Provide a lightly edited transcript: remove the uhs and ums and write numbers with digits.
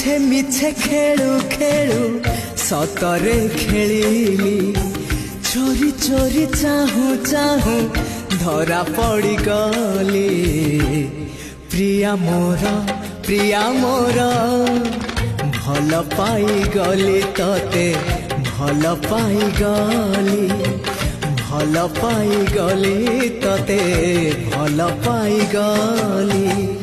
ମିଛେ ମିଛେ ଖେଳୁ ଖେଳୁ ସତରେ ଖେଳିଲି ଚୋରି ଚୋରି ଚାହୁଁ ଚାହୁଁ ଧରା ପଡ଼ିଗଲି ପ୍ରିୟା ମୋର ଭଲ ପାଇଗଲି ତତେ ଭଲ ପାଇଗଲି ତତେ ଭଲ ପାଇଗଲି